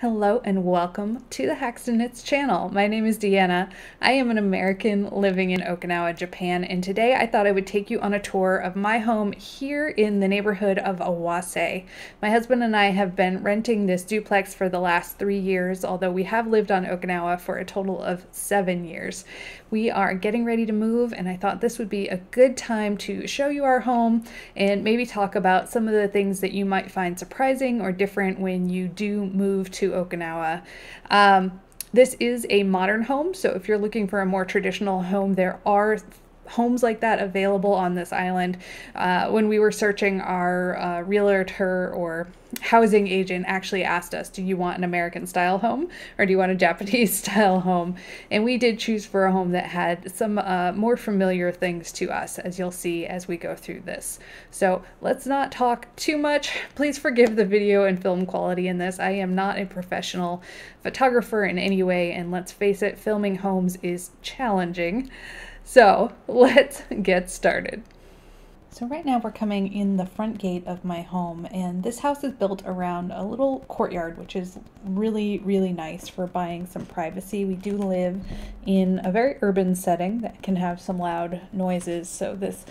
Hello and welcome to the HaxtonKnits channel. My name is Deanna. I am an American living in Okinawa, Japan, and today I thought I would take you on a tour of my home here in the neighborhood of Awase. My husband and I have been renting this duplex for the last 3 years, although we have lived on Okinawa for a total of 7 years. We are getting ready to move, and I thought this would be a good time to show you our home and maybe talk about some of the things that you might find surprising or different when you do move to Okinawa. This is a modern home, so if you're looking for a more traditional home, there are homes like that available on this island. When we were searching, our realtor or housing agent actually asked us, do you want an American style home or do you want a Japanese style home? And we did choose for a home that had some more familiar things to us, as you'll see as we go through this. So let's not talk too much. Please forgive the video and film quality in this. I am not a professional photographer in any way, and let's face it, filming homes is challenging. So let's get started. So right now we're coming in the front gate of my home, and this house is built around a little courtyard, which is really, really nice for buying some privacy. We do live in a very urban setting that can have some loud noises, so this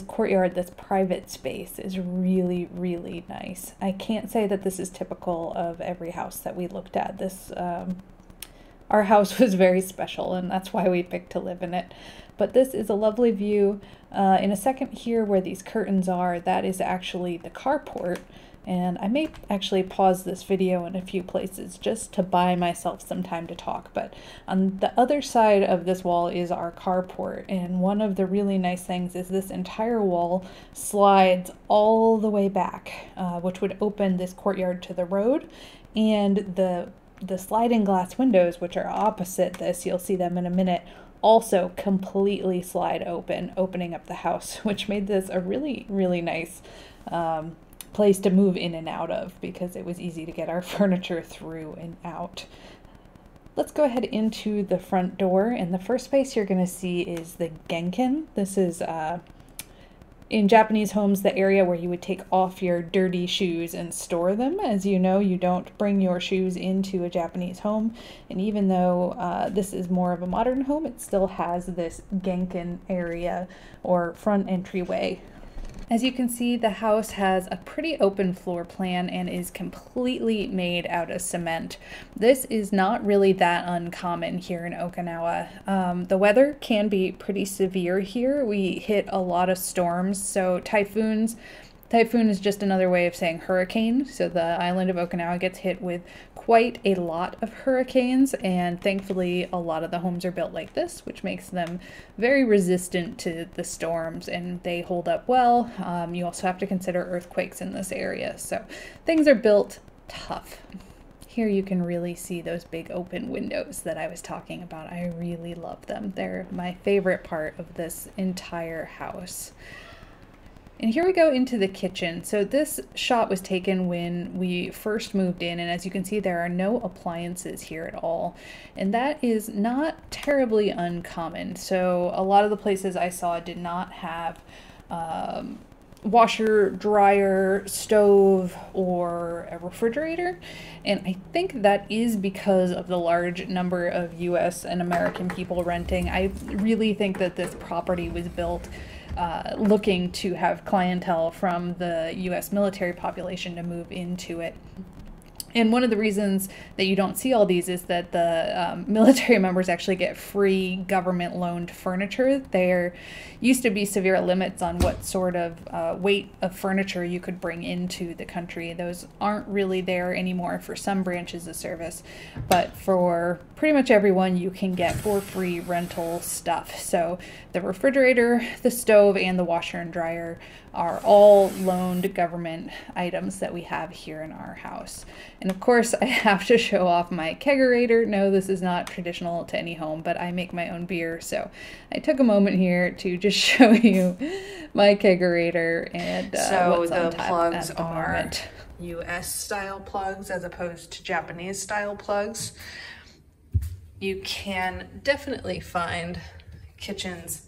courtyard, this private space is really, really nice. I can't say that this is typical of every house that we looked at. Our house was very special, and that's why we picked to live in it. But this is a lovely view. In a second here where these curtains are, that is actually the carport. And I may actually pause this video in a few places just to buy myself some time to talk. But on the other side of this wall is our carport. And one of the really nice things is this entire wall slides all the way back, which would open this courtyard to the road. And the sliding glass windows, which are opposite this, you'll see them in a minute, also completely slide open, opening up the house, which made this a really, really nice place to move in and out of because it was easy to get our furniture through and out. Let's go ahead into the front door, and the first space you're going to see is the genkin. This is in Japanese homes, the area where you would take off your dirty shoes and store them. As you know, you don't bring your shoes into a Japanese home. And even though this is more of a modern home, it still has this genkin area or front entryway. As you can see, the house has a pretty open floor plan and is completely made out of cement. This is not really that uncommon here in Okinawa. The weather can be pretty severe here. We hit a lot of storms, so typhoon is just another way of saying hurricane. So the island of Okinawa gets hit with quite a lot of hurricanes, and thankfully a lot of the homes are built like this, which makes them very resistant to the storms, and they hold up well. You also have to consider earthquakes in this area, so things are built tough. Here you can really see those big open windows that I was talking about. I really love them. They're my favorite part of this entire house. And here we go into the kitchen. So this shot was taken when we first moved in, and as you can see, there are no appliances here at all. And that is not terribly uncommon. So a lot of the places I saw did not have washer, dryer, stove, or a refrigerator. And I think that is because of the large number of US and American people renting. I really think that this property was built looking to have clientele from the US military population to move into it. And one of the reasons that you don't see all these is that the military members actually get free government loaned furniture. There used to be severe limits on what sort of weight of furniture you could bring into the country. Those aren't really there anymore for some branches of service, but for pretty much everyone you can get for free rental stuff. So the refrigerator, the stove, and the washer and dryer are all loaned government items that we have here in our house. And of course, I have to show off my kegerator. No, this is not traditional to any home, but I make my own beer, so I took a moment here to just show you my kegerator and what's on tap plugs at the are moment. US style plugs as opposed to Japanese style plugs. You can definitely find kitchens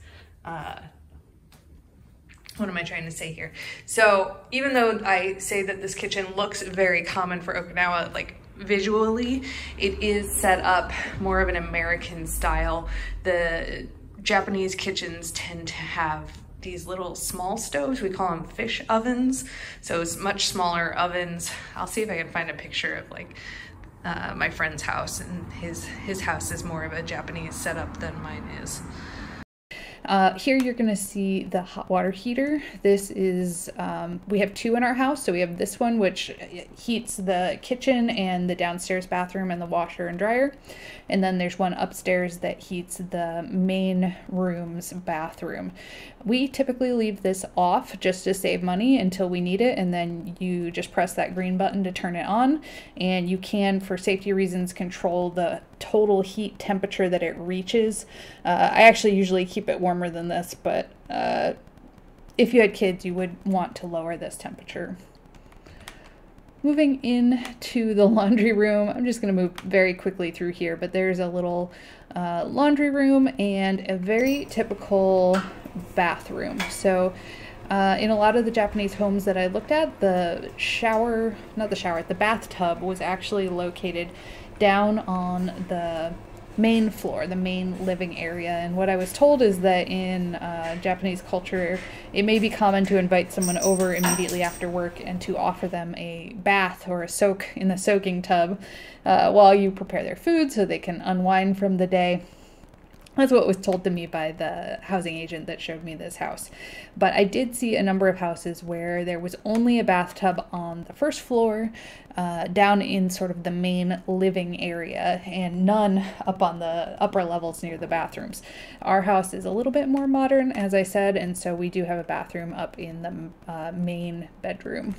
what am I trying to say here? So even though I say that this kitchen looks very common for Okinawa, like visually, it is set up more of an American style. The Japanese kitchens tend to have these little small stoves. We call them fish ovens. So it's much smaller ovens. I'll see if I can find a picture of like my friend's house, and his house is more of a Japanese setup than mine is. Here you're going to see the hot water heater. This is, we have two in our house. So we have this one, which heats the kitchen and the downstairs bathroom and the washer and dryer. And then there's one upstairs that heats the main room's bathroom. We typically leave this off just to save money until we need it. And then you just press that green button to turn it on. And you can, for safety reasons, control the total heat temperature that it reaches. I actually usually keep it warmer than this, but if you had kids, you would want to lower this temperature. Moving into the laundry room, I'm just going to move very quickly through here, but there's a little laundry room and a very typical bathroom. So in a lot of the Japanese homes that I looked at, the bathtub was actually located down on the main floor, the main living area. And what I was told is that in Japanese culture, it may be common to invite someone over immediately after work and to offer them a bath or a soak in the soaking tub while you prepare their food so they can unwind from the day. That's what was told to me by the housing agent that showed me this house. But I did see a number of houses where there was only a bathtub on the first floor, down in sort of the main living area, and none up on the upper levels near the bathrooms. Our house is a little bit more modern, as I said, and so we do have a bathroom up in the main bedroom.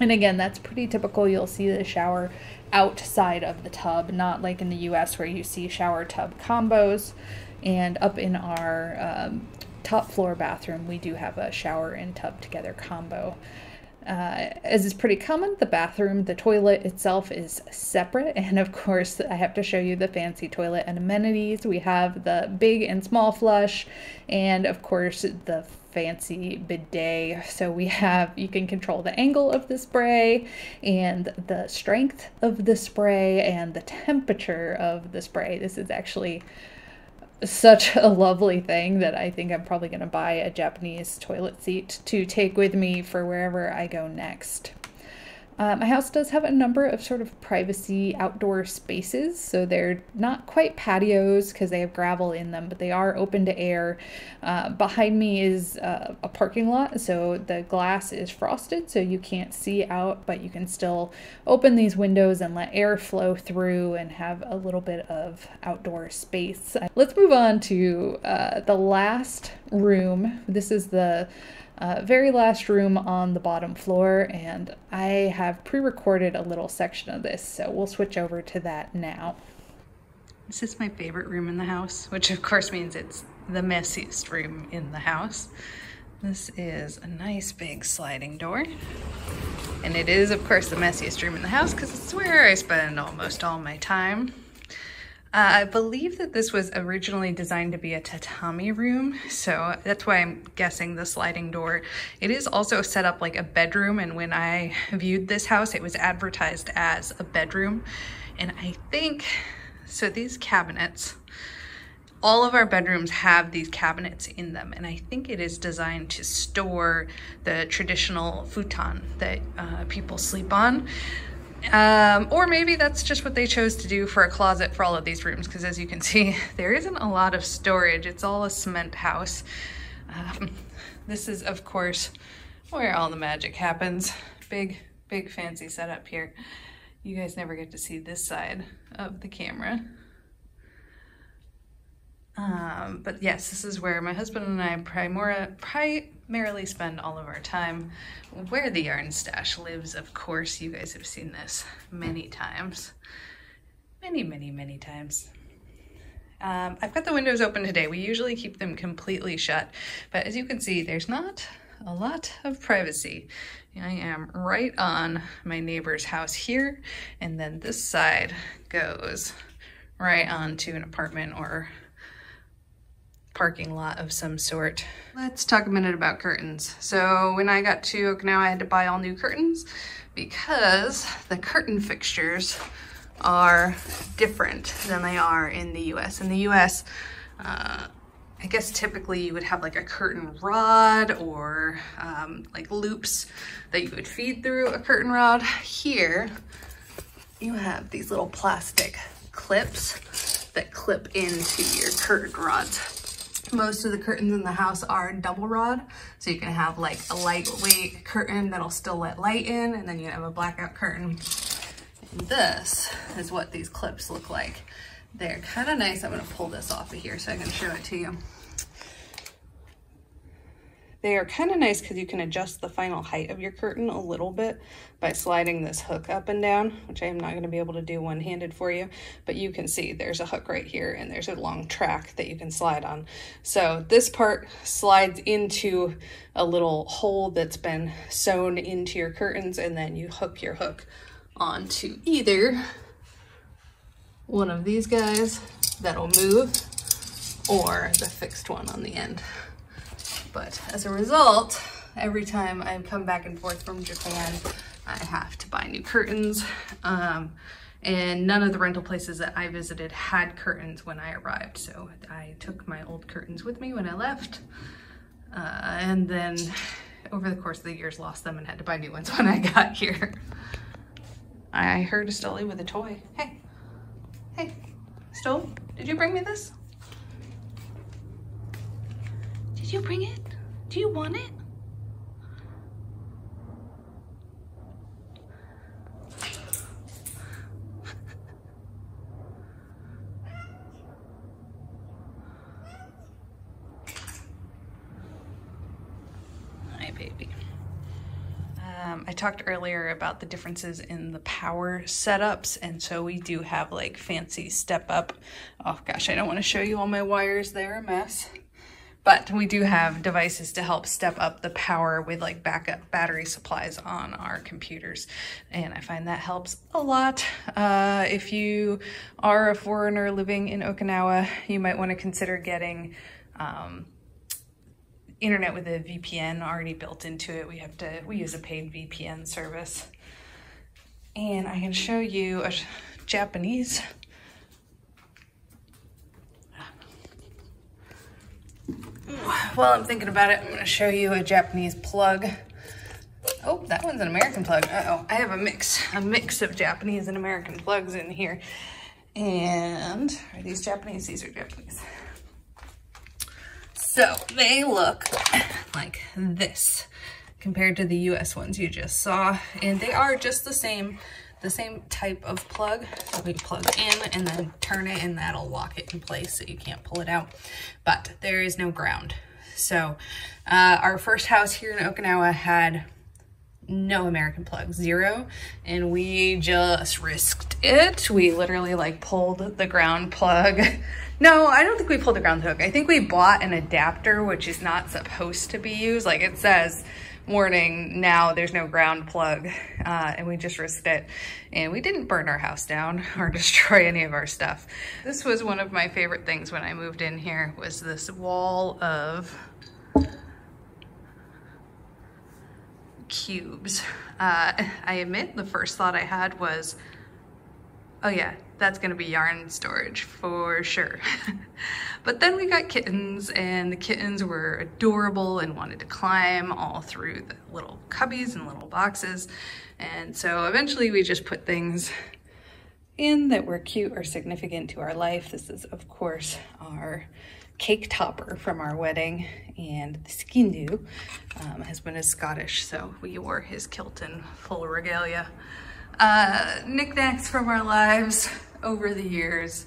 And again, that's pretty typical. You'll see the shower outside of the tub, not like in the US where you see shower tub combos. And up in our top floor bathroom, we do have a shower and tub together combo. As is pretty common, the toilet itself is separate. And of course, I have to show you the fancy toilet and amenities. We have the big and small flush, and of course, the fancy bidet. So you can control the angle of the spray and the strength of the spray and the temperature of the spray. This is actually such a lovely thing that I think I'm probably going to buy a Japanese toilet seat to take with me for wherever I go next. My house does have a number of sort of privacy outdoor spaces, so they're not quite patios because they have gravel in them, but they are open to air. Behind me is a parking lot, so the glass is frosted, so you can't see out, but you can still open these windows and let air flow through and have a little bit of outdoor space. Let's move on to the last room. This is the very last room on the bottom floor, and I have pre-recorded a little section of this, so we'll switch over to that now. This is my favorite room in the house, which of course means it's the messiest room in the house. This is a nice big sliding door, and it is of course the messiest room in the house because it's where I spend almost all my time. I believe that this was originally designed to be a tatami room, so that's why I'm guessing the sliding door. It is also set up like a bedroom, and when I viewed this house, it was advertised as a bedroom. And I think, so these cabinets, all of our bedrooms have these cabinets in them, and I think it is designed to store the traditional futon that people sleep on. Or maybe that's just what they chose to do for a closet for all of these rooms, because as you can see, there isn't a lot of storage. It's all a cement house. This is, of course, where all the magic happens. Big fancy setup here. You guys never get to see this side of the camera. But yes, this is where my husband and I primarily spend all of our time, where the yarn stash lives. Of course, you guys have seen this many times. Many times. I've got the windows open today. We usually keep them completely shut, but as you can see, there's not a lot of privacy. I am right on my neighbor's house here, and then this side goes right onto an apartment or parking lot of some sort. Let's talk a minute about curtains. So when I got to Okinawa, I had to buy all new curtains because the curtain fixtures are different than they are in the US. In the US, I guess typically you would have like a curtain rod or like loops that you would feed through a curtain rod. Here, you have these little plastic clips that clip into your curtain rods. Most of the curtains in the house are double rod, so you can have like a lightweight curtain that'll still let light in, and then you have a blackout curtain. And this is what these clips look like. They're kind of nice. I'm gonna pull this off of here so I can show it to you. They are kind of nice because you can adjust the final height of your curtain a little bit by sliding this hook up and down, which I am not going to be able to do one-handed for you, but you can see there's a hook right here and there's a long track that you can slide on. So this part slides into a little hole that's been sewn into your curtains, and then you hook your hook onto either one of these guys that'll move or the fixed one on the end. But as a result, every time I come back and forth from Japan, I have to buy new curtains. And none of the rental places that I visited had curtains when I arrived. So I took my old curtains with me when I left. And then over the course of the years, lost them and had to buy new ones when I got here. I heard a Stoli with a toy. Hey, hey, Stoli, did you bring me this? Did you bring it? Do you want it? Hi, baby. I talked earlier about the differences in the power setups, and so we do have like fancy step up. Oh gosh, I don't want to show you all my wires, they're a mess. But we do have devices to help step up the power with like backup battery supplies on our computers. And I find that helps a lot. If you are a foreigner living in Okinawa, you might want to consider getting internet with a VPN already built into it. We use a paid VPN service. And I can show you a Japanese. While I'm thinking about it, I'm going to show you a Japanese plug. Oh, that one's an American plug. Uh-oh, I have a mix of Japanese and American plugs in here. And are these Japanese? These are Japanese. So they look like this compared to the US ones you just saw. And they are just the same type of plug. So we plug in and then turn it, and that'll lock it in place so you can't pull it out. But there is no ground. So our first house here in Okinawa had no American plugs, 0, and we just risked it. We literally like pulled the ground plug. No, I don't think we pulled the ground hook. I think we bought an adapter, which is not supposed to be used. Like it says, warning, now there's no ground plug, and we just risked it. And we didn't burn our house down or destroy any of our stuff. This was one of my favorite things when I moved in here, was this wall of cubes. I admit the first thought I had was, oh yeah, that's gonna be yarn storage for sure. But then we got kittens, and the kittens were adorable and wanted to climb all through the little cubbies and little boxes. And so eventually we just put things in that were cute or significant to our life. This is, of course, our cake topper from our wedding, and the skindu. Husband is Scottish, so we wore his kilt in full regalia. Knickknacks from our lives over the years.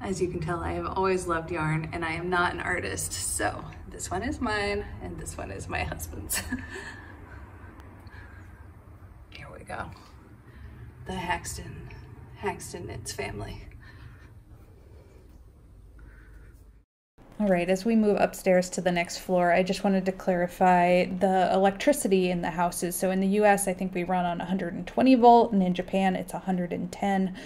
As you can tell, I have always loved yarn, and I am not an artist, so this one is mine and this one is my husband's. Here we go. The HaxtonKnits family. All right, as we move upstairs to the next floor, I just wanted to clarify the electricity in the houses. So in the US, I think we run on 120 volt, and in Japan, it's 110.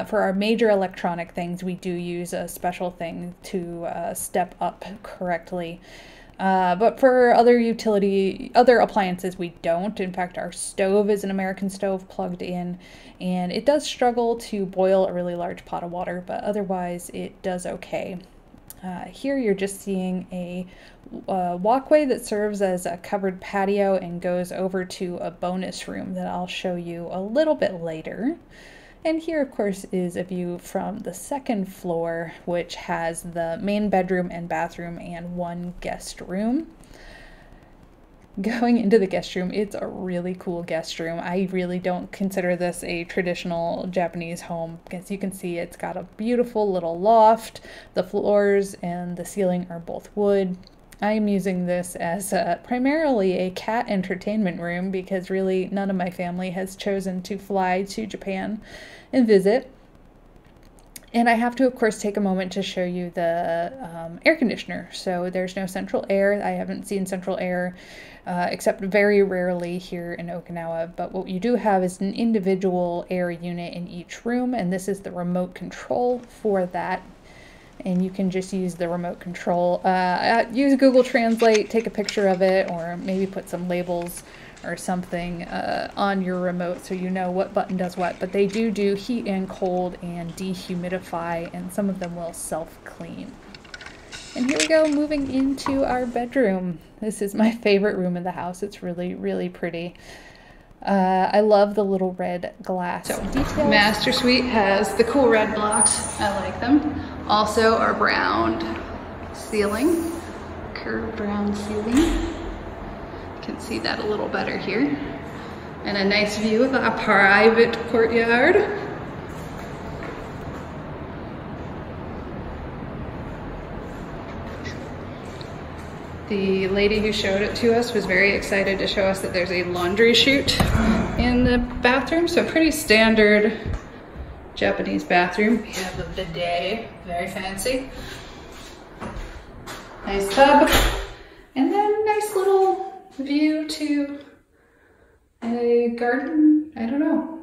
For our major electronic things, we do use a special thing to step up correctly. But for other appliances, we don't. In fact, our stove is an American stove plugged in, and it does struggle to boil a really large pot of water, but otherwise it does okay. Here you're just seeing a walkway that serves as a covered patio and goes over to a bonus room that I'll show you a little bit later. And here, of course, is a view from the second floor, which has the main bedroom and bathroom and one guest room. Going into the guest room, it's a really cool guest room. I really don't consider this a traditional Japanese home because you can see it's got a beautiful little loft. The floors and the ceiling are both wood. I am using this as primarily a cat entertainment room because really none of my family has chosen to fly to Japan and visit. And I have to, of course, take a moment to show you the air conditioner. So there's no central air. I haven't seen central air except very rarely here in Okinawa. But what you do have is an individual air unit in each room, and this is the remote control for that. And you can just use the remote control. Use Google Translate, take a picture of it, or maybe put some labels or something on your remote so you know what button does what. But they do heat and cold and dehumidify, and some of them will self-clean. And here we go, moving into our bedroom. This is my favorite room in the house. It's really, really pretty. I love the little red glass details. Master Suite has the cool red blocks. I like them. Also our brown ceiling, curved brown ceiling. You can see that a little better here. And a nice view of a private courtyard. The lady who showed it to us was very excited to show us that there's a laundry chute in the bathroom. So pretty standard Japanese bathroom. We have a bidet, very fancy. Nice tub. And then nice little view to a garden. I don't know.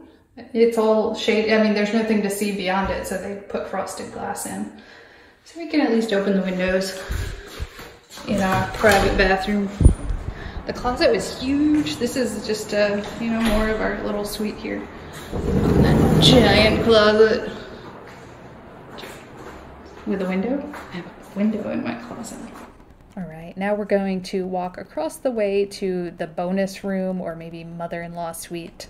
It's all shade. I mean, there's nothing to see beyond it, so they put frosted glass in. So we can at least open the windows in our private bathroom. The closet was huge. This is just you know, more of our little suite here. And that giant closet with a window. I have a window in my closet. All right, now we're going to walk across the way to the bonus room, or maybe mother-in-law suite.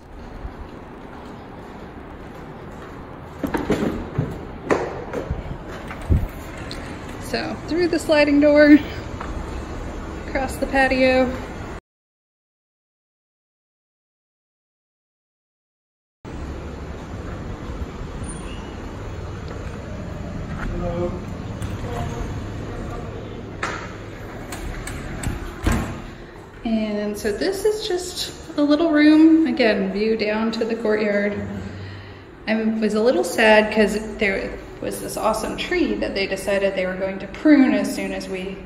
So through the sliding door, across the patio. Hello. And so this is just a little room, again, view down to the courtyard. I was a little sad because there was this awesome tree that they decided they were going to prune as soon as we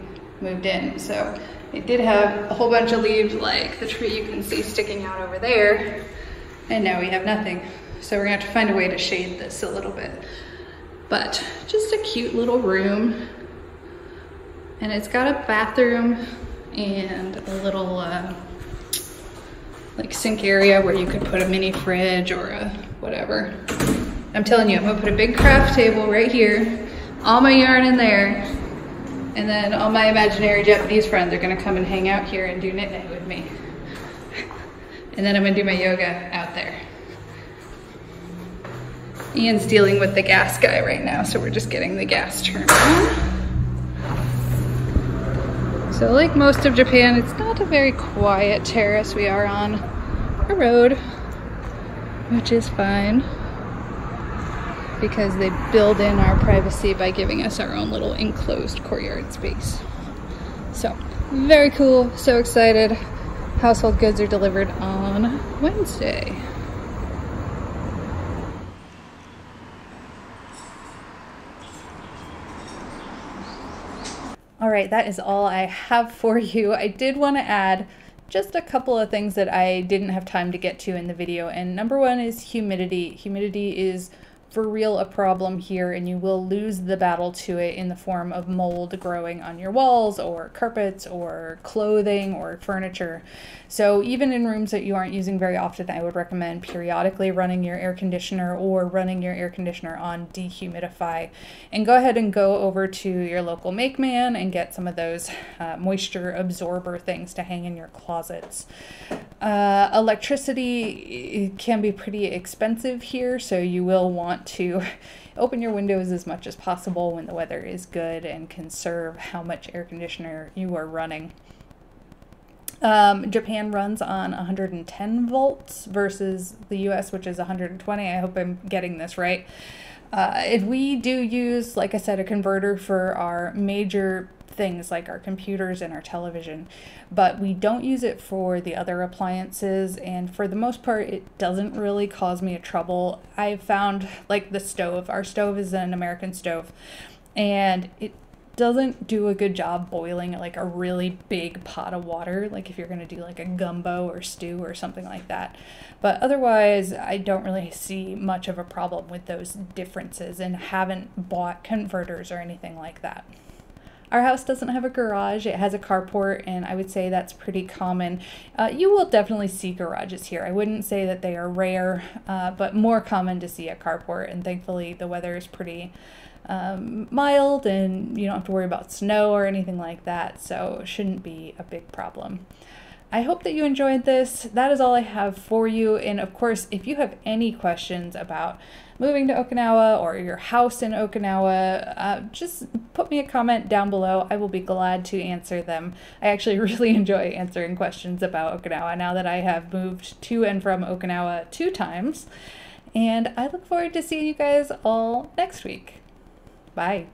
moved in. So it did have a whole bunch of leaves like the tree you can see sticking out over there, and now we have nothing. So we're gonna have to find a way to shade this a little bit. But just a cute little room, and it's got a bathroom and a little like sink area where you could put a mini fridge or a whatever. I'm telling you, I'm gonna put a big craft table right here, all my yarn in there, and then all my imaginary Japanese friends are gonna come and hang out here and do knit with me. And then I'm gonna do my yoga out there. Ian's dealing with the gas guy right now, so we're just getting the gas turned on. So like most of Japan, it's not a very quiet terrace. We are on a road, which is fine, because they build in our privacy by giving us our own little enclosed courtyard space. So, very cool, so excited. Household goods are delivered on Wednesday. All right, that is all I have for you. I did want to add just a couple of things that I didn't have time to get to in the video. And number one is humidity. Humidity is for real a problem here, and you will lose the battle to it in the form of mold growing on your walls or carpets or clothing or furniture. So even in rooms that you aren't using very often, I would recommend periodically running your air conditioner or running your air conditioner on dehumidify. And go ahead and go over to your local make man and get some of those moisture absorber things to hang in your closets. Electricity can be pretty expensive here, so you will want to open your windows as much as possible when the weather is good and conserve how much air conditioner you are running. Japan runs on 110 volts versus the US, which is 120. I hope I'm getting this right. And we do use, like I said, a converter for our major things like our computers and our television, but we don't use it for the other appliances, and for the most part it doesn't really cause me a trouble. I've found, like the stove, our stove is an American stove, and it doesn't do a good job boiling like a really big pot of water, like if you're going to do like a gumbo or stew or something like that. But otherwise, I don't really see much of a problem with those differences and haven't bought converters or anything like that. Our house doesn't have a garage, it has a carport, and I would say that's pretty common. You will definitely see garages here. I wouldn't say that they are rare, but more common to see a carport, and thankfully the weather is pretty mild and you don't have to worry about snow or anything like that, so it shouldn't be a big problem. I hope that you enjoyed this. That is all I have for you, and of course if you have any questions about moving to Okinawa or your house in Okinawa, just put me a comment down below. I will be glad to answer them. I actually really enjoy answering questions about Okinawa now that I have moved to and from Okinawa 2 times, and I look forward to seeing you guys all next week. Bye.